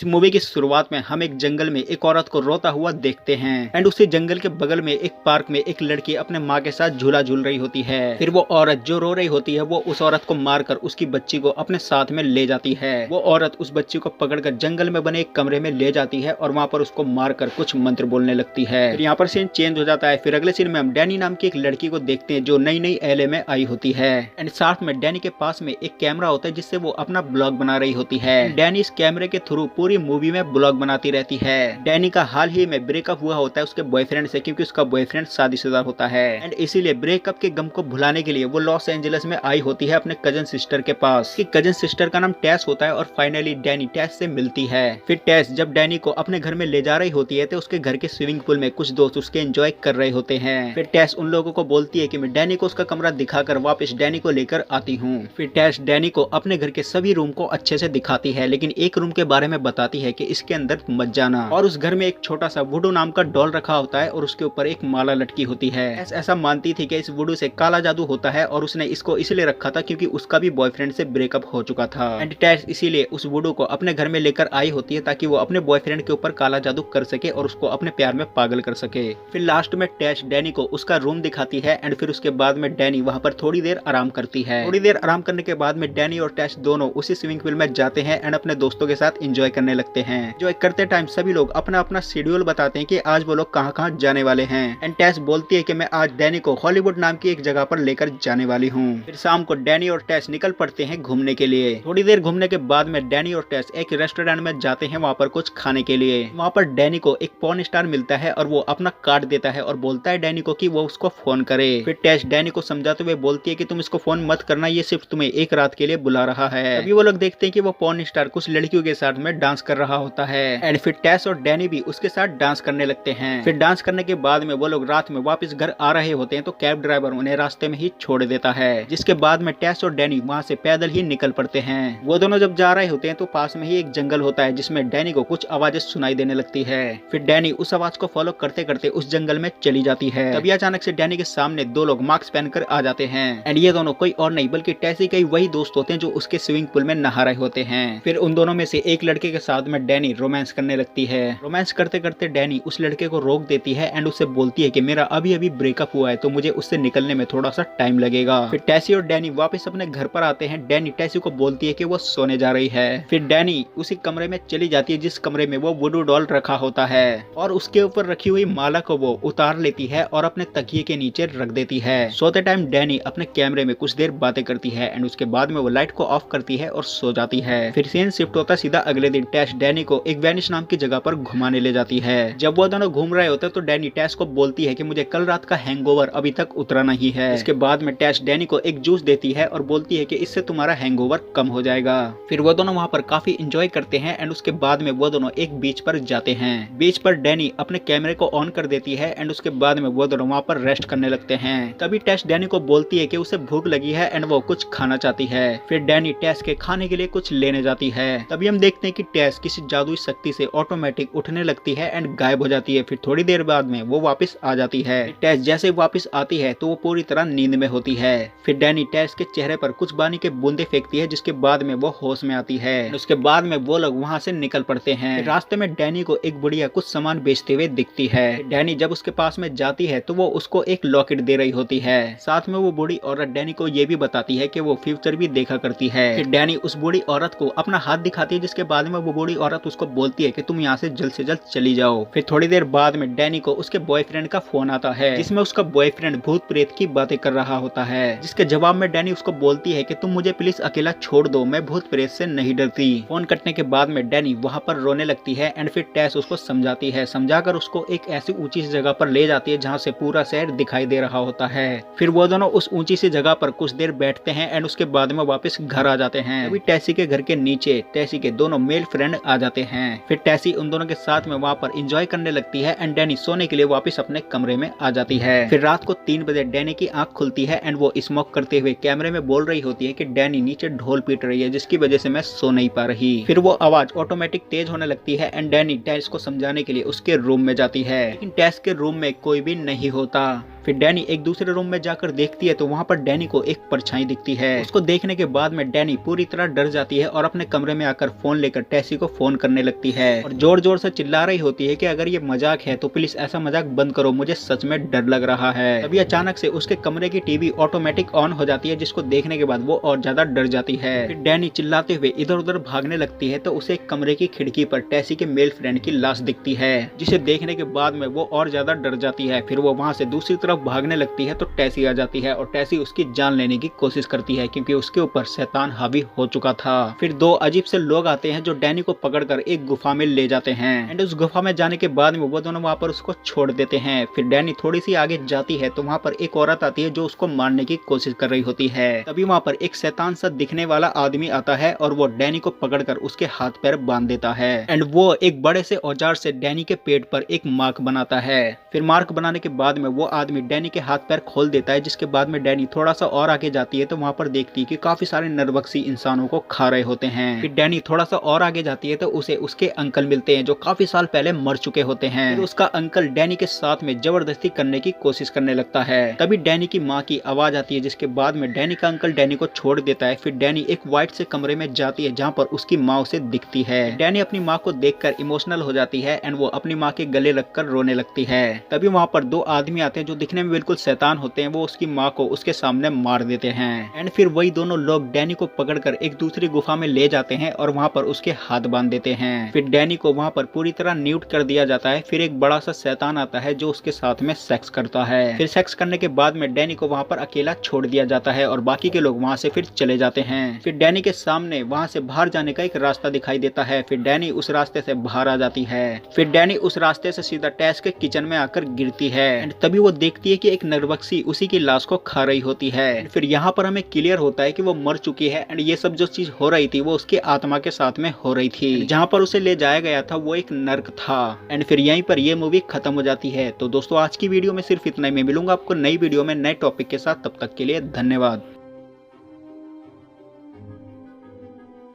इस मूवी की शुरुआत में हम एक जंगल में एक औरत को रोता हुआ देखते हैं एंड उसी जंगल के बगल में एक पार्क में एक लड़की अपने माँ के साथ झूला झूल रही होती है। फिर वो औरत जो रो रही होती है वो उस औरत को मारकर उसकी बच्ची को अपने साथ में ले जाती है। वो औरत उस बच्ची को पकड़कर जंगल में बने एक कमरे में ले जाती है और वहाँ पर उसको मारकर कुछ मंत्र बोलने लगती है। फिर यहाँ पर सीन चेंज हो जाता है। फिर अगले सीन में हम डैनी नाम की एक लड़की को देखते हैं जो नई नई एलए में आई होती है एंड साथ में डैनी के पास में एक कैमरा होता है जिससे वो अपना ब्लॉग बना रही होती है। डैनी इस कैमरे के थ्रू पूरी मूवी में ब्लॉग बनाती रहती है। डैनी का हाल ही में ब्रेकअप हुआ होता है उसके बॉयफ्रेंड से क्योंकि उसका बॉयफ्रेंड शादीशुदा होता है एंड इसीलिए ब्रेकअप के गम को भुलाने के लिए वो लॉस एंजलिस में आई होती है अपने कजन सिस्टर के पास। कजन सिस्टर का नाम टेस होता है और फाइनली डैनी टेस से मिलती है। फिर टेस जब डैनी को अपने घर में ले जा रही होती है तो उसके घर के स्विमिंग पूल में कुछ दोस्त उसके एंजॉय कर रहे होते हैं। फिर टेस उन लोगों को बोलती है कि मैं डैनी को उसका कमरा दिखाकर वापस डैनी को लेकर आती हूँ। फिर टेस डैनी को अपने घर के सभी रूम को अच्छे से दिखाती है लेकिन एक रूम के बारे में बताती है कि इसके अंदर मत जाना। और उस घर में एक छोटा सा वुडू नाम का डॉल रखा होता है और उसके ऊपर एक माला लटकी होती है। ऐसा मानती थी कि इस वुडू से काला जादू होता है और उसने इसको इसलिए रखा था क्योंकि उसका भी बॉयफ्रेंड से ब्रेकअप हो चुका था एंड टेस इसीलिए उस वुडू को अपने घर में लेकर आई होती है ताकि वो अपने बॉयफ्रेंड के ऊपर काला जादू कर सके और उसको अपने प्यार में पागल कर सके। फिर लास्ट में टेस डैनी को उसका रूम दिखाती है एंड फिर उसके बाद में डैनी वहाँ पर थोड़ी देर आराम करती है। थोड़ी देर आराम करने के बाद में डैनी और टेस दोनों उसी स्विमिंग पूल में जाते हैं एंड अपने दोस्तों के साथ एंजॉय करने लगते हैं। जो करते टाइम सभी लोग अपना अपना शेड्यूल बताते हैं कि आज वो लोग कहाँ कहाँ जाने वाले हैं एंड टेस बोलती है कि मैं आज डैनी को हॉलीवुड नाम की एक जगह पर लेकर जाने वाली हूँ। फिर शाम को डैनी और टेस निकल पड़ते हैं घूमने के लिए। थोड़ी देर घूमने के बाद में डैनी और टेस एक रेस्टोरेंट में जाते हैं वहाँ पर कुछ खाने के लिए। वहाँ पर डैनी को एक पॉर्न स्टार मिलता है और वो अपना कार्ड देता है और बोलता है डैनी को कि वो उसको फोन करे। फिर टेस डैनी को समझाते हुए बोलती है कि तुम इसको फोन मत करना, ये सिर्फ तुम्हें एक रात के लिए बुला रहा है। अभी वो लोग देखते हैं कि वो पॉर्न स्टार कुछ लड़कियों के साथ में डांस कर रहा होता है एंड फिर टेस और डैनी भी उसके साथ डांस करने लगते हैं। फिर डांस करने के बाद में वो लोग रात में वापस घर आ रहे होते हैं तो कैब ड्राइवर उन्हें रास्ते में ही छोड़ देता है जिसके बाद में टेस और डैनी वहाँ से पैदल ही निकल पड़ते हैं। वो दोनों जब जा रहे होते हैं तो पास में ही एक जंगल होता है जिसमें डैनी को कुछ आवाजें सुनाई देने लगती है। फिर डैनी उस आवाज को फॉलो करते करते उस जंगल में चली जाती है। तभी अचानक से डैनी के सामने दो लोग मास्क पहनकर आ जाते हैं एंड ये दोनों कोई और नहीं बल्कि टेसी के वही दोस्त होते हैं जो उसके स्विमिंग पूल में नहा रहे होते हैं। फिर उन दोनों में से एक लड़के के साथ में डैनी रोमांस करने लगती है। रोमांस करते करते डैनी उस लड़के को रोक देती है एंड उससे बोलती है कि मेरा अभी अभी ब्रेकअप हुआ है तो मुझे उससे निकलने में थोड़ा सा टाइम लगेगा। फिर टेसी और डैनी वापस अपने घर पर आते हैं। डैनी टेसी को बोलती है कि वो सोने जा रही है। फिर डैनी उसी कमरे में चली जाती है जिस कमरे में वो वुडू डॉल रखा होता है और उसके ऊपर रखी हुई माला को वो उतार लेती है और अपने तकिए के नीचे रख देती है। सोते टाइम डैनी अपने कैमरे में कुछ देर बातें करती है एंड उसके बाद में वो लाइट को ऑफ करती है और सो जाती है। फिर सीन शिफ्ट होता सीधा अगले दिन। टेस डैनी को एक वेनिस नाम की जगह पर घुमाने ले जाती है। जब वो दोनों घूम रहे होते तो डैनी टेस को बोलती है कि मुझे कल रात का हैंगओवर अभी तक उतरा नहीं है। इसके बाद में टेस डैनी को एक जूस देती है और बोलती है कि इससे तुम्हारा हैंगओवर कम हो जाएगा। फिर वो दोनों वहाँ पर काफी एंजॉय करते हैं एंड उसके बाद में वो दोनों एक बीच पर जाते हैं। बीच पर डैनी अपने कैमरे को ऑन कर देती है एंड उसके बाद में वो दोनों वहाँ पर रेस्ट करने लगते हैं। तभी टेस डैनी को बोलती है कि उसे भूख लगी है एंड वो कुछ खाना चाहती है। फिर डैनी टेस के खाने के लिए कुछ लेने जाती है। तभी हम देखते हैं कि टेस किसी जादुई शक्ति से ऑटोमेटिक उठने लगती है एंड गायब हो जाती है। फिर थोड़ी देर बाद में वो वापस आ जाती है। टेस जैसे वापस आती है तो वो पूरी तरह नींद में होती है। फिर डैनी टेस के चेहरे पर कुछ पानी के बूंदे फेंकती है जिसके बाद में वो होश में आती है। उसके बाद में वो लोग वहाँ से निकल पड़ते हैं। रास्ते में डैनी को एक बुढ़िया कुछ सामान बेचते हुए दिखती है। डैनी जब उसके पास में जाती है तो वो उसको एक लॉकेट दे रही होती है। साथ में वो बूढ़ी औरत डैनी को ये भी बताती है कि वो फ्यूचर भी देखा करती है। फिर डैनी उस बूढ़ी औरत को अपना हाथ दिखाती है जिसके बाद में वो बूढ़ी औरत उसको बोलती है कि तुम यहाँ से जल्द चली जाओ। फिर थोड़ी देर बाद में डैनी को उसके बॉयफ्रेंड का फोन आता है जिसमें उसका बॉयफ्रेंड भूत प्रेत की बातें कर रहा होता है। जिसके जवाब में डैनी उसको बोलती है कि तुम मुझे प्लीज अकेला छोड़ दो, मैं भूत प्रेत से नहीं डरती। फोन कटने के बाद में डैनी वहाँ पर रोने लगती है एंड फिर टेस उसको समझाती है। समझाकर उसको एक ऐसी ऊंची सी जगह पर ले जाती है जहाँ से पूरा शहर दिखाई दे रहा होता है। फिर वो दोनों उस ऊंची सी जगह पर कुछ देर बैठते हैं एंड उसके बाद में वापस घर आ जाते हैं। अभी टेसी के घर के नीचे टेसी के दोनों मेल फ्रेंड आ जाते हैं। फिर टेसी उन दोनों के साथ में वहाँ पर एंजॉय करने लगती है एंड डैनी सोने के लिए वापस अपने कमरे में आ जाती है। फिर रात को 3 बजे डैनी की आंख खुलती है एंड वो स्मोक करते हुए कैमरे में बोल रही होती है कि डैनी नीचे ढोल पीट रही है जिसकी वजह से मैं सो नहीं पा रही। फिर वो आवाज ऑटोमेटिक तेज होने लगती है एंड डैनी टेस को समझाने के लिए उसके रूम में जाती है लेकिन टेस के रूम में कोई भी नहीं होता। फिर डैनी एक दूसरे रूम में जाकर देखती है तो वहाँ पर डैनी को एक परछाई दिखती है। उसको देखने के बाद में डैनी पूरी तरह डर जाती है और अपने कमरे में आकर फोन लेकर टेसी को फोन करने लगती है और जोर जोर से चिल्ला रही होती है कि अगर ये मजाक है तो प्लीज ऐसा मजाक बंद करो, मुझे सच में डर लग रहा है। तभी अचानक से उसके कमरे की टीवी ऑटोमेटिक ऑन हो जाती है, जिसको देखने के बाद वो और ज्यादा डर जाती है। फिर डैनी चिल्लाते हुए इधर उधर भागने लगती है तो उसे कमरे की खिड़की पर टेसी के मेल फ्रेंड की लाश दिखती है, जिसे देखने के बाद में वो और ज्यादा डर जाती है। फिर वो वहाँ से दूसरी तरफ भागने लगती है तो टेसी आ जाती है और टेसी उसकी जान लेने की कोशिश करती है क्योंकि उसके ऊपर शैतान हावी हो चुका था। फिर दो अजीब से लोग आते हैं जो डैनी को पकड़कर एक गुफा में ले जाते हैं एंड उस गुफा में जाने के बाद में वो दोनों वहाँ पर उसको छोड़ देते हैं। फिर डैनी थोड़ी सी आगे जाती है तो वहाँ पर एक औरत आती है जो उसको मारने की कोशिश कर रही होती है। तभी वहाँ पर एक शैतान सा दिखने वाला आदमी आता है और वो डैनी को पकड़कर उसके हाथ पैर बांध देता है एंड वो एक बड़े से औजार से डैनी के पेट पर एक मार्क बनाता है। फिर मार्क बनाने के बाद में वो आदमी डैनी के हाथ पैर खोल देता है, जिसके बाद में डैनी थोड़ा सा और आगे जाती है तो वहाँ पर देखती है कि काफी सारे नरभक्षी इंसानों को खा रहे होते हैं। फिर डैनी थोड़ा सा और आगे जाती है तो उसे उसके अंकल मिलते हैं जो काफी साल पहले मर चुके होते हैं। फिर उसका अंकल डैनी के साथ में जबरदस्ती करने की कोशिश करने लगता है। तभी डैनी की माँ की आवाज आती है, जिसके बाद में डैनी का अंकल डैनी को छोड़ देता है। फिर डैनी एक व्हाइट से कमरे में जाती है जहाँ पर उसकी माँ उसे दिखती है। डैनी अपनी माँ को देखकर इमोशनल हो जाती है एंड वो अपनी माँ के गले लगकर रोने लगती है। तभी वहाँ पर दो आदमी आते हैं जो दिखने में बिल्कुल शैतान होते हैं, वो उसकी माँ को उसके सामने मार देते हैं एंड फिर वही दोनों लोग डैनी को पकड़कर एक दूसरी गुफा में ले जाते हैं और वहाँ पर उसके हाथ बांध देते हैं। फिर डैनी को वहाँ पर पूरी तरह न्यूट कर दिया जाता है। फिर एक बड़ा सा शैतान आता है जो उसके साथ में सेक्स करता है। फिर सेक्स करने के बाद में डैनी को वहाँ पर अकेला छोड़ दिया जाता है और बाकी के लोग वहाँ से फिर चले जाते हैं। फिर डैनी के सामने वहाँ से बाहर जाने का एक रास्ता दिखाई देता है। फिर डैनी उस रास्ते से बाहर आ जाती है। फिर डैनी उस रास्ते से सीधा टेस के किचन में आकर गिरती है एंड तभी वो देखती है कि एक नरभक्षी उसी की लाश को खा रही होती है। फिर यहाँ पर हमें क्लियर होता है कि वो मर चुकी है एंड ये सब जो चीज हो रही थी वो उसकी आत्मा के साथ में हो रही थी। जहाँ पर उसे ले जाया गया था वो एक नर्क था एंड फिर यहीं पर ये मूवी खत्म हो जाती है। तो दोस्तों आज की वीडियो में सिर्फ इतना ही। मैं मिलूंगा आपको नई वीडियो में नए टॉपिक के साथ, तब तक के लिए धन्यवाद।